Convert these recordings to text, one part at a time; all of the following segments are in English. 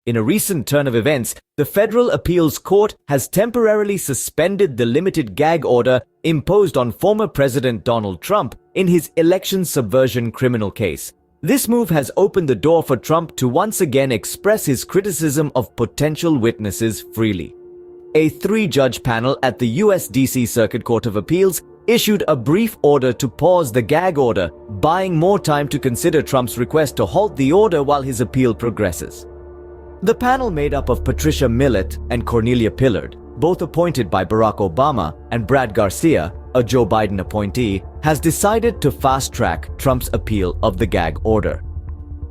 In a recent turn of events, the Federal Appeals Court has temporarily suspended the limited gag order imposed on former President Donald Trump in his election subversion criminal case. This move has opened the door for Trump to once again express his criticism of potential witnesses freely. A three-judge panel at the US D.C. Circuit Court of Appeals issued a brief order to pause the gag order, buying more time to consider Trump's request to halt the order while his appeal progresses. The panel, made up of Patricia Millett and Cornelia Pillard, both appointed by Barack Obama, and Brad Garcia, a Joe Biden appointee, has decided to fast-track Trump's appeal of the gag order.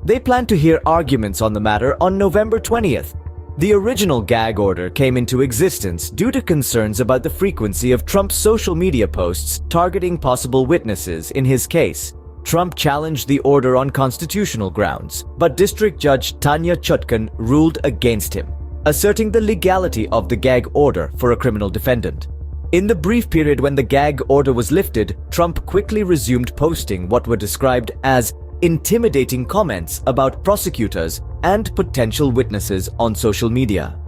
They plan to hear arguments on the matter on November 20th. The original gag order came into existence due to concerns about the frequency of Trump's social media posts targeting possible witnesses in his case. Trump challenged the order on constitutional grounds, but District Judge Tanya Chutkan ruled against him, asserting the legality of the gag order for a criminal defendant. In the brief period when the gag order was lifted, Trump quickly resumed posting what were described as intimidating comments about prosecutors and potential witnesses on social media.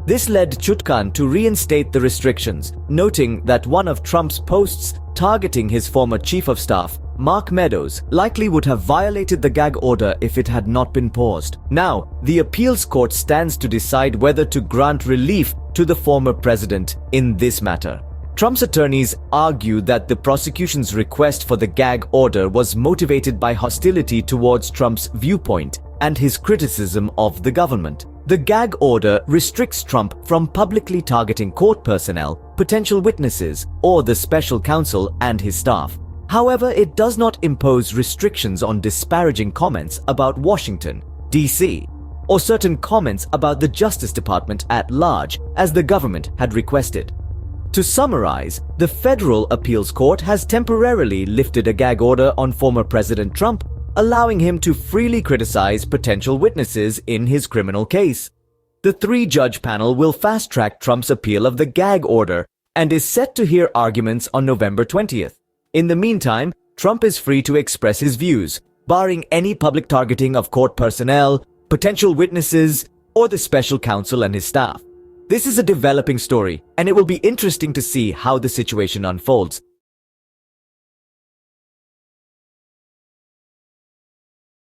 This led Chutkan to reinstate the restrictions, noting that one of Trump's posts targeting his former chief of staff, Mark Meadows, likely would have violated the gag order if it had not been paused. Now, the appeals court stands to decide whether to grant relief to the former president in this matter. Trump's attorneys argue that the prosecution's request for the gag order was motivated by hostility towards Trump's viewpoint and his criticism of the government. The gag order restricts Trump from publicly targeting court personnel, potential witnesses, or the special counsel and his staff. However, it does not impose restrictions on disparaging comments about Washington, D.C., or certain comments about the Justice Department at large, as the government had requested. To summarize, the Federal Appeals Court has temporarily lifted a gag order on former President Trump, allowing him to freely criticize potential witnesses in his criminal case. The three-judge panel will fast-track Trump's appeal of the gag order and is set to hear arguments on November 20th. In the meantime, Trump is free to express his views, barring any public targeting of court personnel, potential witnesses, or the special counsel and his staff. This is a developing story, and it will be interesting to see how the situation unfolds.